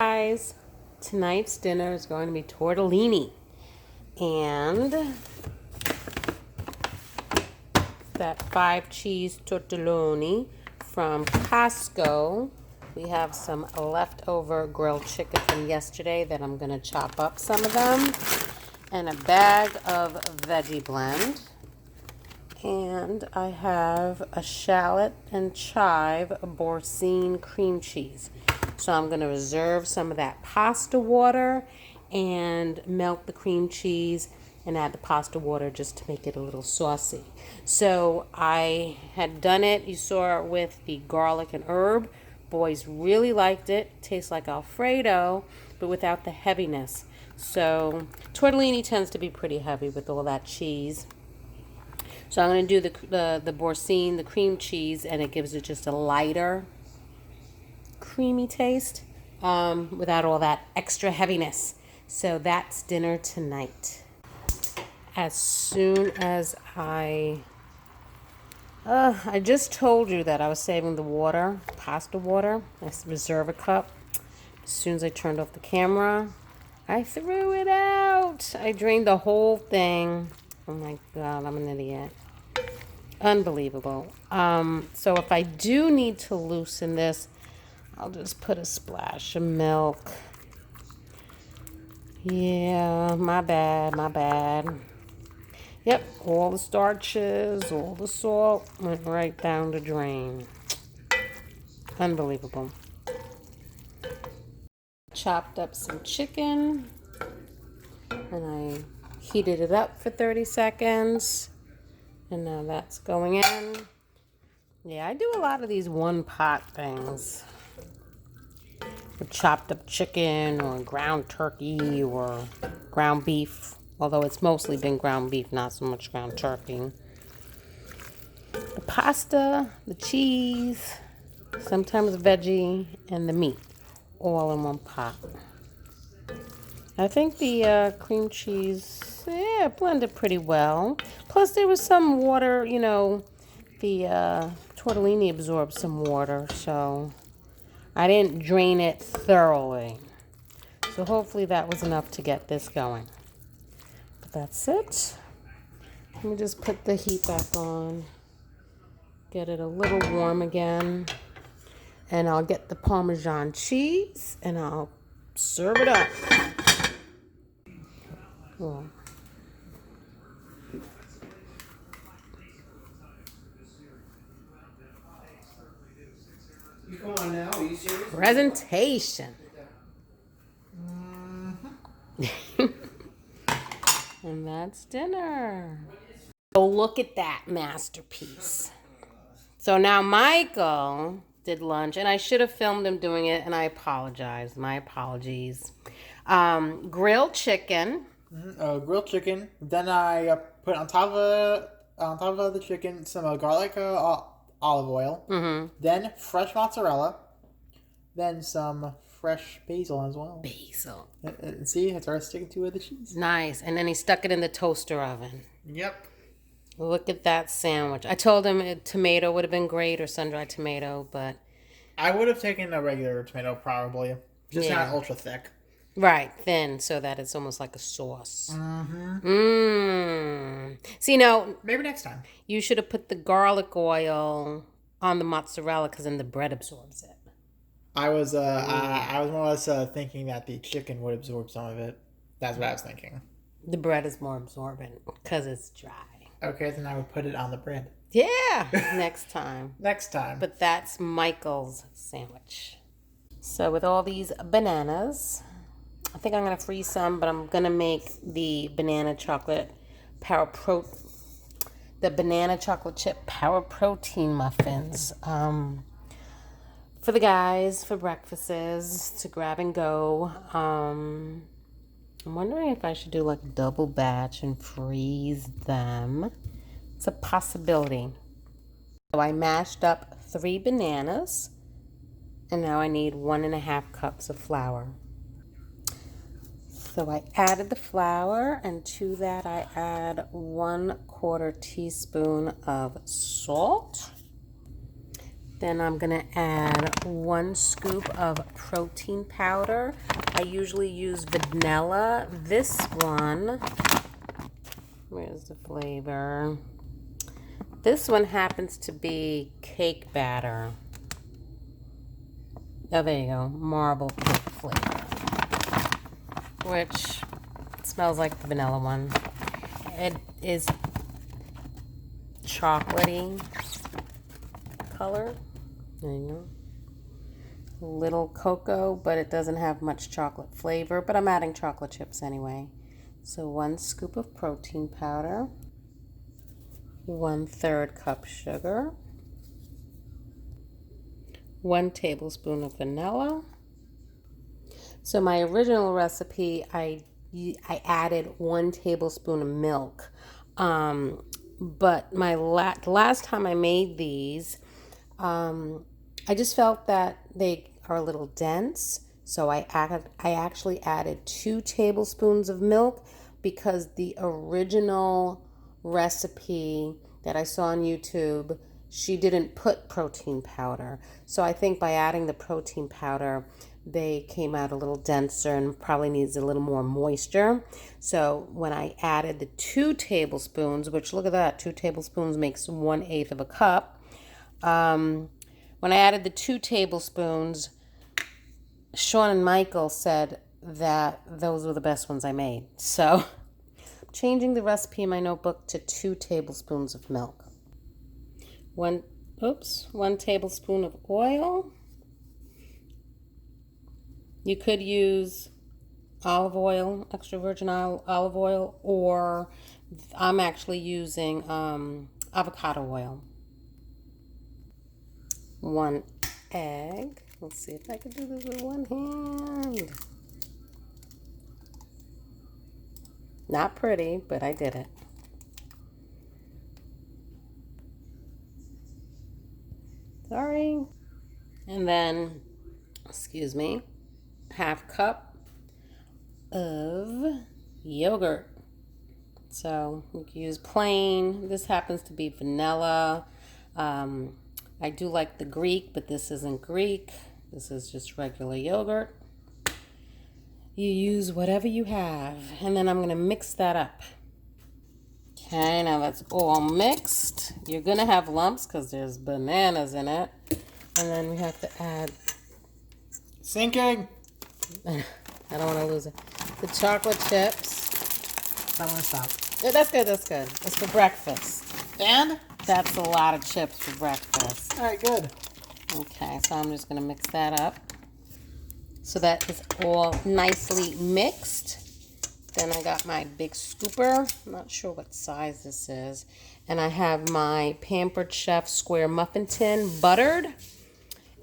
Guys, tonight's dinner is going to be tortellini, and that 5-cheese tortellini from Costco. We have some leftover grilled chicken from yesterday that I'm going to chop up some of them, and a bag of veggie blend, and I have a shallot and chive Boursin cream cheese. So I'm going to reserve some of that pasta water and melt the cream cheese and add the pasta water just to make it a little saucy. So I had done it, you saw it with the garlic and herb. Boys really liked it. Tastes like Alfredo, but without the heaviness. So tortellini tends to be pretty heavy with all that cheese. So I'm going to do the Boursin, the cream cheese, and it gives it just a lighter creamy taste without all that extra heaviness. So that's dinner tonight. As soon as I just told you that I was saving the water, pasta water. I reserve a cup. As soon as I turned off the camera, I threw it out. I drained the whole thing. Oh my God, I'm an idiot. Unbelievable. So if I do need to loosen this, I'll just put a splash of milk. Yeah, my bad. Yep, all the starches, all the salt went right down the drain. Unbelievable. Chopped up some chicken, and I heated it up for 30 seconds. And now that's going in. Yeah, I do a lot of these one-pot things. With chopped up chicken or ground turkey or ground beef. Although it's mostly been ground beef, not so much ground turkey. The pasta, the cheese, sometimes veggie, and the meat. All in one pot. I think the cream cheese, blended pretty well. Plus there was some water, the tortellini absorbed some water, so I didn't drain it thoroughly. So hopefully that was enough to get this going. But that's it. Let me just put the heat back on. Get it a little warm again. And I'll get the Parmesan cheese and I'll serve it up. Oh. You come on now? Are you serious? Presentation. And that's dinner. So look at that masterpiece. So now Michael did lunch, and I should have filmed him doing it, and I apologize. My apologies. Grilled chicken. Grilled chicken. Then I put on top of the chicken some garlic, olive oil. Mm-hmm. Then fresh mozzarella. Then some fresh basil as well. Basil. See, it's already sticking to the cheese. Nice. And then he stuck it in the toaster oven. Yep. Look at that sandwich. I told him a tomato would have been great or sun-dried tomato, but... I would have taken a regular tomato probably. Just not ultra thick. Right, thin, so that it's almost like a sauce. Mm-hmm. See, now... Maybe next time. You should have put the garlic oil on the mozzarella because then the bread absorbs it. I was more or less thinking that the chicken would absorb some of it. That's what I was thinking. The bread is more absorbent because it's dry. Okay, then I would put it on the bread. Yeah, next time. Next time. But that's Michael's sandwich. So with all these bananas, I think I'm going to freeze some, but I'm going to make the banana chocolate chip power protein muffins. For the guys, for breakfasts, to grab and go. I'm wondering if I should do like a double batch and freeze them. It's a possibility. So I mashed up 3 bananas, and now I need 1.5 cups of flour. So I added the flour, and to that I add 1/4 teaspoon of salt. Then I'm gonna add 1 scoop of protein powder. I usually use vanilla. This one, where's the flavor? This one happens to be cake batter. Oh, there you go, marble cake flavor, which smells like the vanilla one. It is chocolatey color. There you go. Little cocoa, but it doesn't have much chocolate flavor, but I'm adding chocolate chips anyway. So 1 scoop of protein powder, 1/3 cup sugar, 1 tablespoon of vanilla. So my original recipe, I added 1 tablespoon of milk. But my last time I made these, I just felt that they are a little dense. So I actually added 2 tablespoons of milk because the original recipe that I saw on YouTube, she didn't put protein powder. So I think by adding the protein powder, they came out a little denser and probably needs a little more moisture. So when I added the 2 tablespoons, which look at that, 2 tablespoons makes 1/8 of a cup. When I added the 2 tablespoons, Sean and Michael said that those were the best ones I made. So changing the recipe in my notebook to 2 tablespoons of milk. 1 tablespoon of oil. You could use olive oil, extra virgin olive oil, or I'm actually using avocado oil. 1 egg. Let's see if I can do this with 1 hand. Not pretty, but I did it. Sorry. And then, excuse me, 1/2 cup of yogurt. So you can use plain. This happens to be vanilla. I do like the Greek, but this isn't Greek. This is just regular yogurt. You use whatever you have. And then I'm going to mix that up. Okay, now that's all mixed. You're going to have lumps because there's bananas in it. And then we have to add... Sinking. I don't want to lose it. The chocolate chips. I want to stop. Yeah, that's good, that's good. It's for breakfast. And? That's a lot of chips for breakfast. All right, good. Okay, so I'm just going to mix that up. So that is all nicely mixed. Then I got my big scooper. I'm not sure what size this is. And I have my Pampered Chef square muffin tin buttered.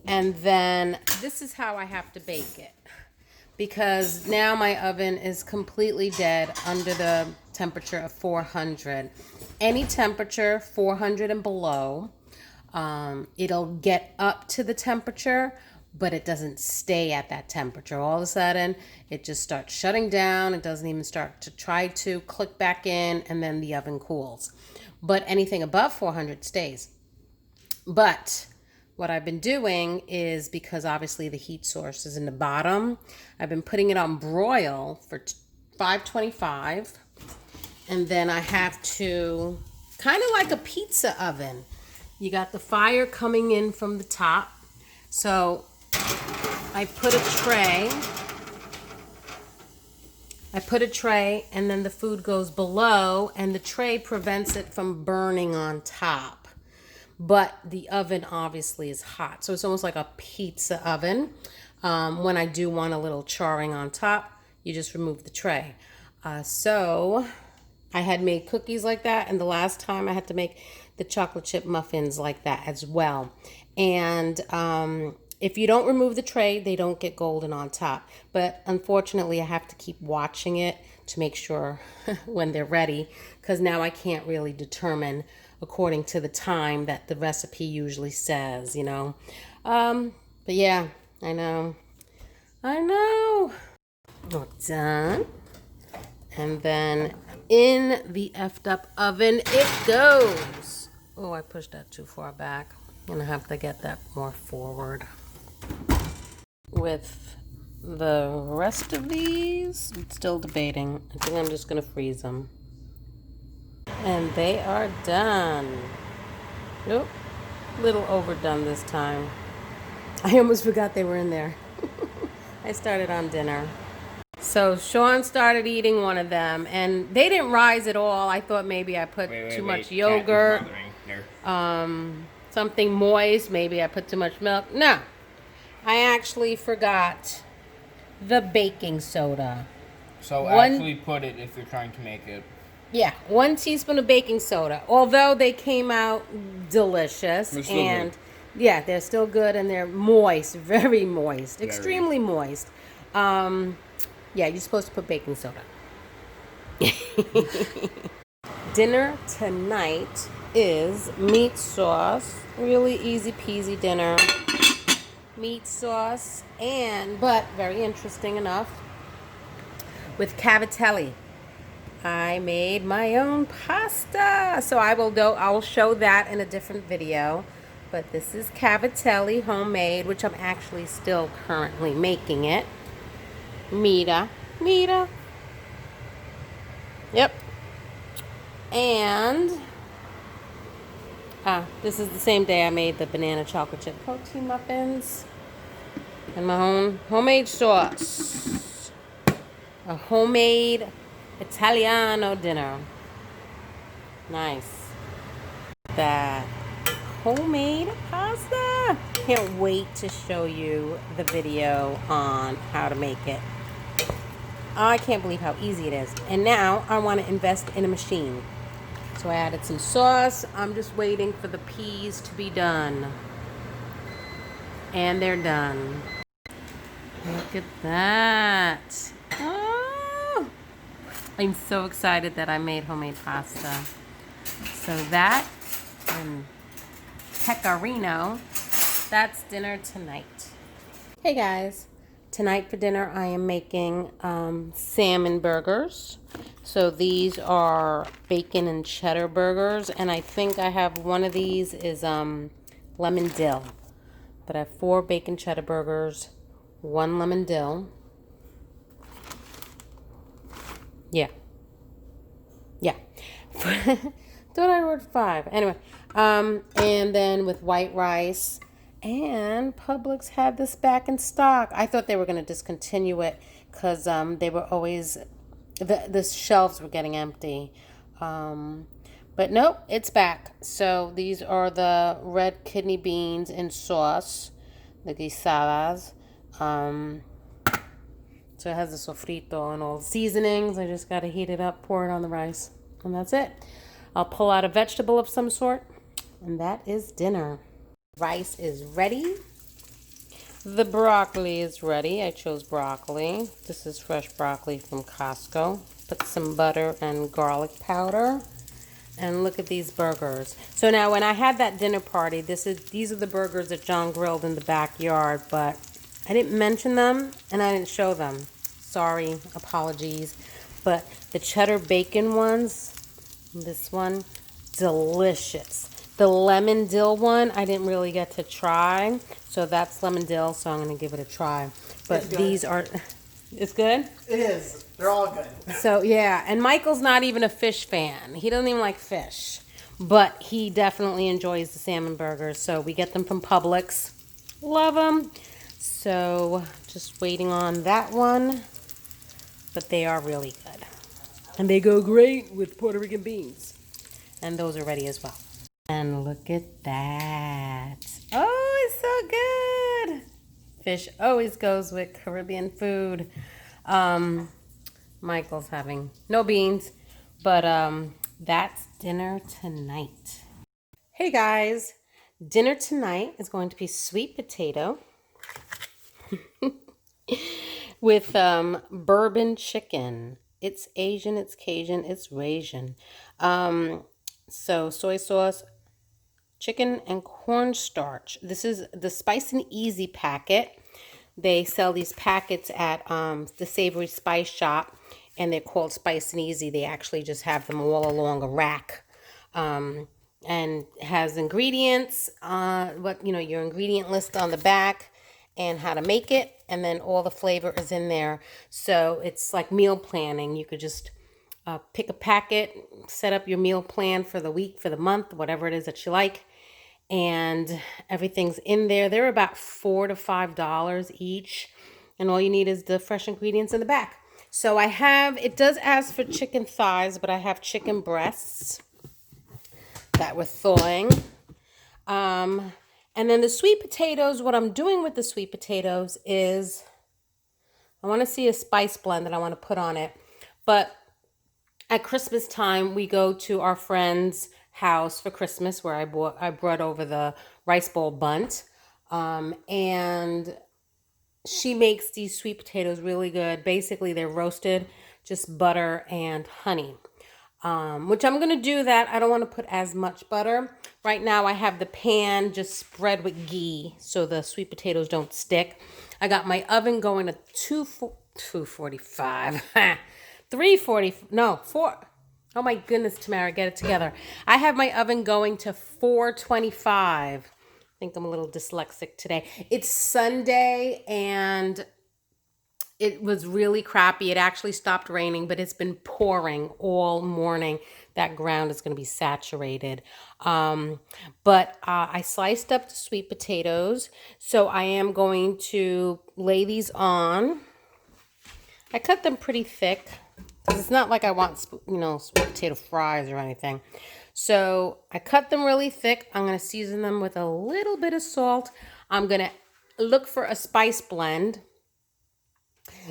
And then this is how I have to bake it. Because now my oven is completely dead under the temperature of 400. Any temperature, 400 and below, it'll get up to the temperature, but it doesn't stay at that temperature. All of a sudden, it just starts shutting down. It doesn't even start to try to click back in, and then the oven cools. But anything above 400 stays. But what I've been doing is, because obviously the heat source is in the bottom, I've been putting it on broil for 525. And then I have to, kind of like a pizza oven. You got the fire coming in from the top. So I put a tray and then the food goes below, and the tray prevents it from burning on top. But the oven obviously is hot. So it's almost like a pizza oven. When I do want a little charring on top, you just remove the tray. So I had made cookies like that, and the last time I had to make the chocolate chip muffins like that as well. And if you don't remove the tray, they don't get golden on top. But unfortunately, I have to keep watching it to make sure when they're ready, because now I can't really determine according to the time that the recipe usually says, you know. But yeah, I know. All done. And then in the effed up oven it goes. Oh, I pushed that too far back. I'm gonna have to get that more forward. With the rest of these, I'm still debating. I think I'm just gonna freeze them. And they are done. Nope, little overdone this time. I almost forgot they were in there. I started on dinner. So Sean started eating one of them, and they didn't rise at all. I thought maybe I put too much yogurt, something moist. Maybe I put too much milk. No, I actually forgot the baking soda. So actually put it if you're trying to make it. Yeah, 1 teaspoon of baking soda. Although they came out delicious, and good. Yeah, they're still good, and they're moist, very moist, extremely moist. Yeah, you're supposed to put baking soda. Dinner tonight is meat sauce. Really easy peasy dinner. Meat sauce but very interesting enough, with cavatelli. I made my own pasta. So I will show that in a different video. But this is cavatelli homemade, which I'm actually still currently making it. Mita. Yep. And this is the same day I made the banana chocolate chip protein muffins. And my own homemade sauce. A homemade Italiano dinner. Nice. That homemade pasta. Can't wait to show you the video on how to make it. I can't believe how easy it is. And now I want to invest in a machine. So I added some sauce. I'm just waiting for the peas to be done. And they're done. Look at that. Oh, I'm so excited that I made homemade pasta. So that and pecorino, that's dinner tonight. Hey guys. Tonight for dinner, I am making salmon burgers. So these are bacon and cheddar burgers, and I think I have one of these is lemon dill. But I have 4 bacon cheddar burgers, 1 lemon dill. Yeah. Thought I ordered 5. Anyway, and then with white rice. And Publix had this back in stock. I thought they were going to discontinue it because they were always, the shelves were getting empty. But nope, it's back. So these are the red kidney beans in sauce, the guisadas. So it has the sofrito and all the seasonings. I just got to heat it up, pour it on the rice, and that's it. I'll pull out a vegetable of some sort, and that is dinner. Rice is ready. The broccoli is ready. I chose broccoli. This is fresh broccoli from Costco. Put some butter and garlic powder. And look at these burgers. So now when I had that dinner party, these are the burgers that John grilled in the backyard, but I didn't mention them and I didn't show them. Sorry, apologies. But the cheddar bacon ones, this one, delicious. The lemon dill one, I didn't really get to try. So that's lemon dill, so I'm going to give it a try. But these are, it's good? It is. They're all good. So, yeah. And Michael's not even a fish fan. He doesn't even like fish. But he definitely enjoys the salmon burgers. So we get them from Publix. Love them. So just waiting on that one. But they are really good. And they go great with Puerto Rican beans. And those are ready as well. And look at that. Oh, it's so good. Fish always goes with Caribbean food. Michael's having no beans, but that's dinner tonight. Hey guys, dinner tonight is going to be sweet potato with bourbon chicken. It's Asian, it's Cajun, it's Rasian. So soy sauce, chicken, and cornstarch. This is the Spice and Easy packet. They sell these packets at the Savory Spice Shop, and they're called Spice and Easy. They actually just have them all along a rack. And and has ingredients, your ingredient list on the back and how to make it. And then all the flavor is in there. So it's like meal planning. You could just pick a packet, set up your meal plan for the week, for the month, whatever it is that you like. And everything's in there. They're about $4 to $5 each. And all you need is the fresh ingredients in the back. So it does ask for chicken thighs, but I have chicken breasts that we're thawing. And then the sweet potatoes, what I'm doing with the sweet potatoes is I want to see a spice blend that I want to put on it. But at Christmas time, we go to our friend's house for Christmas where I brought over the rice bowl bunt. And she makes these sweet potatoes really good. Basically, they're roasted, just butter and honey. Which I'm going to do that. I don't want to put as much butter. Right now I have the pan just spread with ghee so the sweet potatoes don't stick. I got my oven going to 245. 340. No, 4. Oh my goodness, Tamara, get it together. I have my oven going to 425. I think I'm a little dyslexic today. It's Sunday and it was really crappy. It actually stopped raining, but it's been pouring all morning. That ground is going to be saturated. But I sliced up the sweet potatoes. So I am going to lay these on. I cut them pretty thick because it's not like I want, sweet potato fries or anything. So I cut them really thick. I'm going to season them with a little bit of salt. I'm going to look for a spice blend.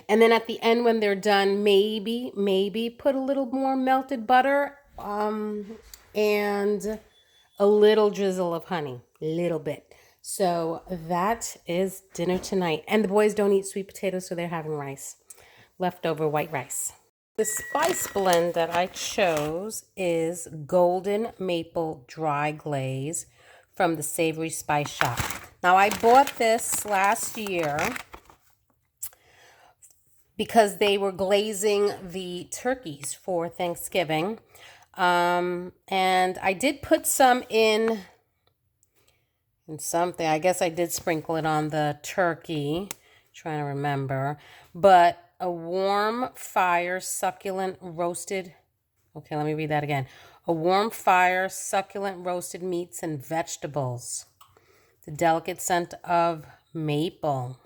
And then at the end when they're done, maybe put a little more melted butter and a little drizzle of honey, a little bit. So that is dinner tonight. And the boys don't eat sweet potatoes, so they're having rice, leftover white rice. The spice blend that I chose is Golden Maple Dry Glaze from the Savory Spice Shop. Now I bought this last year because they were glazing the turkeys for Thanksgiving. And I did put some in something. I guess I did sprinkle it on the turkey. Trying to remember. But a warm fire succulent roasted. Okay, let me read that again. A warm fire succulent roasted meats and vegetables. The delicate scent of maple.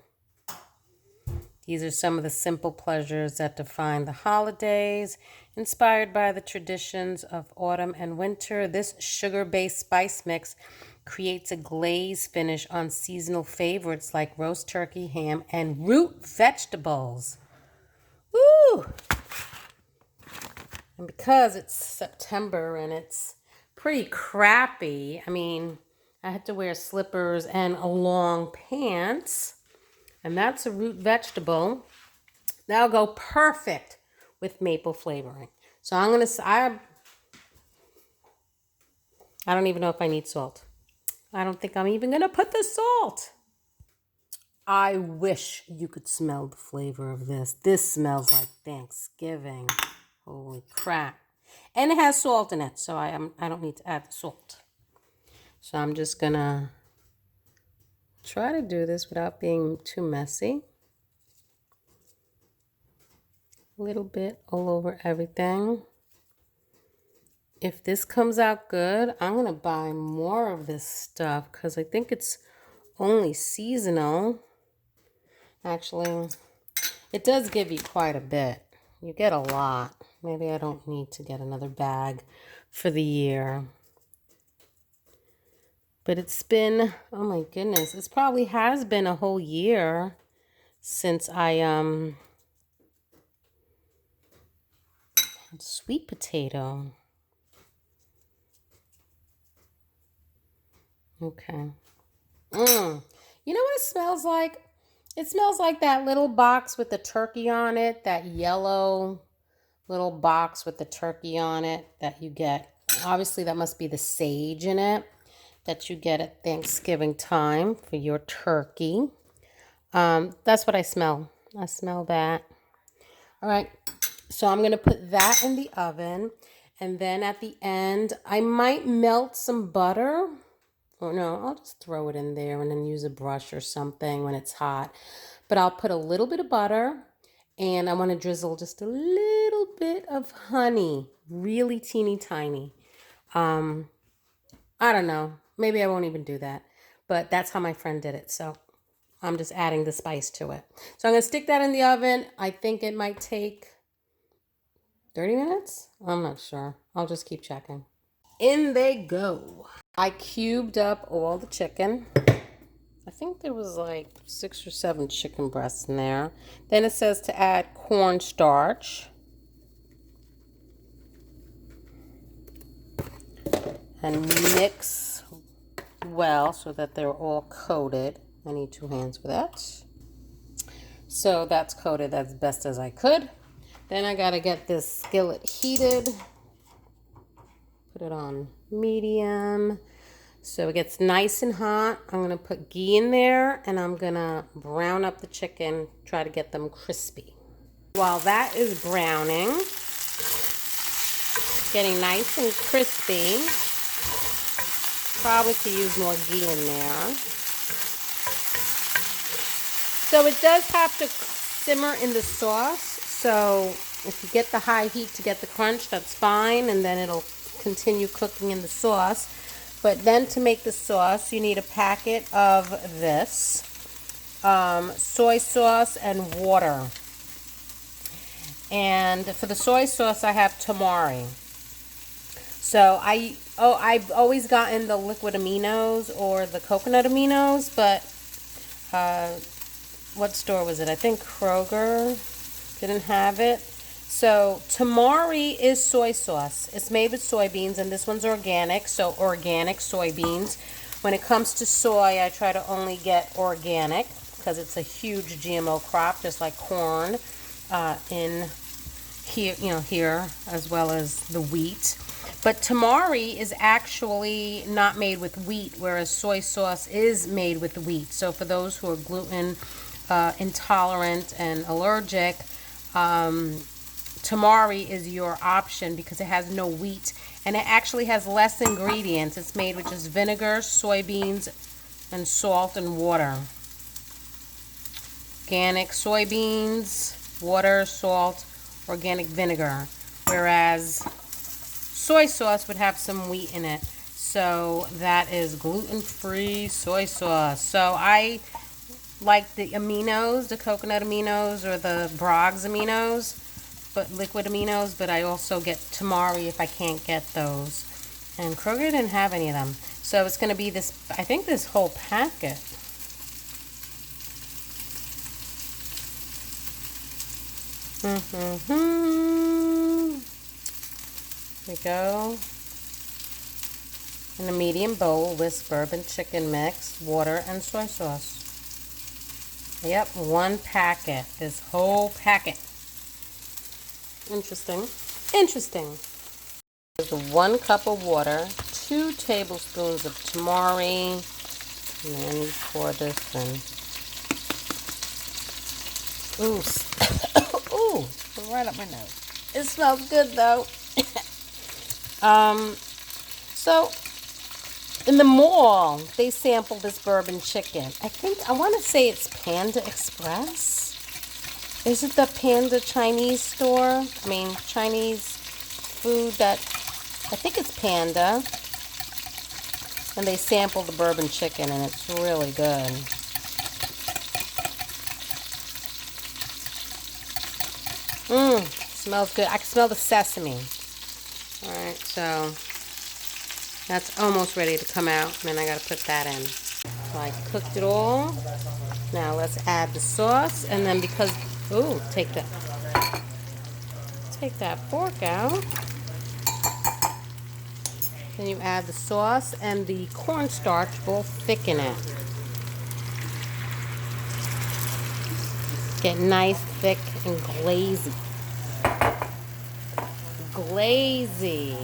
These are some of the simple pleasures that define the holidays, inspired by the traditions of autumn and winter. This sugar-based spice mix creates a glaze finish on seasonal favorites like roast turkey, ham, and root vegetables. Woo! And because it's September and it's pretty crappy, I had to wear slippers and long pants. And that's a root vegetable. That'll go perfect with maple flavoring. So I don't even know if I need salt. I don't think I'm even going to put the salt. I wish you could smell the flavor of this. This smells like Thanksgiving. Holy crap. And it has salt in it, so I don't need to add the salt. So I'm just going to try to do this without being too messy. A little bit all over everything. If this comes out good, I'm going to buy more of this stuff because I think it's only seasonal. Actually, it does give you quite a bit. You get a lot. Maybe I don't need to get another bag for the year. But it's been, oh my goodness, it probably has been a whole year since I had sweet potato. Okay. You know what it smells like? It smells like that little box with the turkey on it, that yellow little box with the turkey on it that you get. Obviously, that must be the sage in it that you get at Thanksgiving time for your turkey. That's what I smell. I smell that. All right. So I'm going to put that in the oven. And then at the end, I might melt some butter. Or no, I'll just throw it in there and then use a brush or something when it's hot. But I'll put a little bit of butter, and I want to drizzle just a little bit of honey, really teeny tiny. I don't know. Maybe I won't even do that. But that's how my friend did it. So I'm just adding the spice to it. So I'm going to stick that in the oven. I think it might take 30 minutes? I'm not sure. I'll just keep checking. In they go. I cubed up all the chicken. I think there was like 6 or 7 chicken breasts in there. Then it says to add cornstarch. And mix well so that they're all coated. I need 2 hands for that. So that's coated as best as I could. Then I gotta get this skillet heated. Put it on medium. So it gets nice and hot. I'm gonna put ghee in there and I'm gonna brown up the chicken, try to get them crispy. While that is browning, getting nice and crispy, probably could use more ghee in there. So it does have to simmer in the sauce. So if you get the high heat to get the crunch, that's fine, and then it'll continue cooking in the sauce. But then to make the sauce, you need a packet of this, soy sauce and water. And for the soy sauce, I have tamari. So I've always gotten the liquid aminos or the coconut aminos, but what store was it? I think Kroger didn't have it. So tamari is soy sauce. It's made with soybeans, and this one's organic, so organic soybeans. When it comes to soy, I try to only get organic because it's a huge GMO crop, just like corn in here, here as well as the wheat. But tamari is actually not made with wheat, whereas soy sauce is made with wheat. So for those who are gluten intolerant and allergic, tamari is your option because it has no wheat and it actually has less ingredients. It's made with just vinegar, soybeans, and salt and water. Organic soybeans, water, salt, organic vinegar. Whereas soy sauce would have some wheat in it. So that is gluten-free soy sauce. So I like the aminos, the coconut aminos or the Braggs aminos, but liquid aminos, but I also get tamari if I can't get those. And Kroger didn't have any of them. So it's going to be this, I think this whole packet. There we go. In a medium bowl, whisk bourbon chicken mix, water, and soy sauce. Yep, 1 packet. This whole packet. Interesting. Interesting. There's 1 cup of water, 2 tablespoons of tamari, and then you pour this in. Ooh, ooh, right up my nose. It smells good though. So in the mall, they sampled this bourbon chicken. I want to say it's Panda Express. Is it the Panda Chinese store? I mean, Chinese food that, I think it's Panda. And they sampled the bourbon chicken, and it's really good. Smells good. I can smell the sesame. Alright, so that's almost ready to come out. And then I got to put that in. So I cooked it all. Now let's add the sauce. And then because... Ooh, take that fork out. Then you add the sauce and the cornstarch, both thicken it. Get nice, thick, and glazy. Glazy.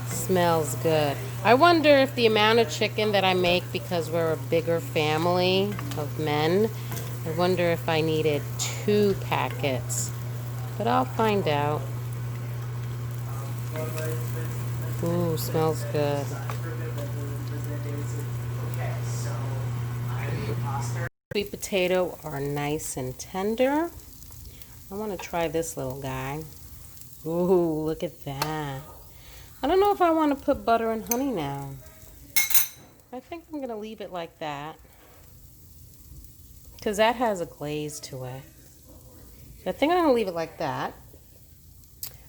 Smells good. I wonder if the amount of chicken that I make, because we're a bigger family of men, I wonder if I needed 2 packets but I'll find out. Ooh, smells good. Sweet potato are nice and tender. I want to try this little guy. Ooh, look at that. I don't know if I want to put butter and honey now. I think I'm going to leave it like that, because that has a glaze to it. I think I'm going to leave it like that.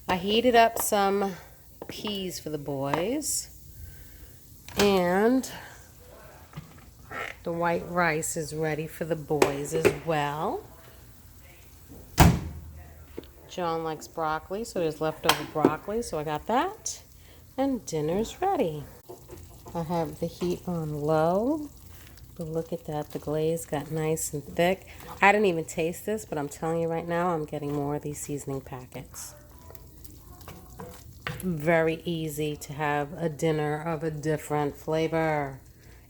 I heated up some peas for the boys, and the white rice is ready for the boys as well. John likes broccoli, so there's leftover broccoli, so I got that. And dinner's ready. I have the heat on low, but look at that. The glaze got nice and thick. I didn't even taste this, but I'm telling you right now, I'm getting more of these seasoning packets. Very easy to have a dinner of a different flavor.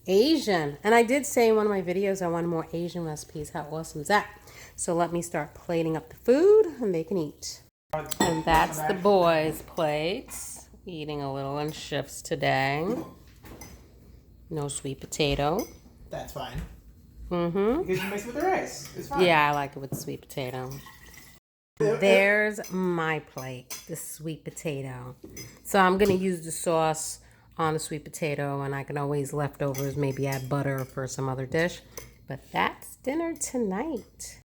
Asian. And I did say in one of my videos I wanted more Asian recipes. How awesome is that? So let me start plating up the food and they can eat. And that's the boys' plates. Eating a little in shifts today. No sweet potato. That's fine. Mm-hmm. Because you mix it with the rice. It's fine. Yeah, I like it with sweet potato. There's my plate, the sweet potato. So I'm going to use the sauce on the sweet potato, and I can always leftovers maybe add butter for some other dish. But that's dinner tonight.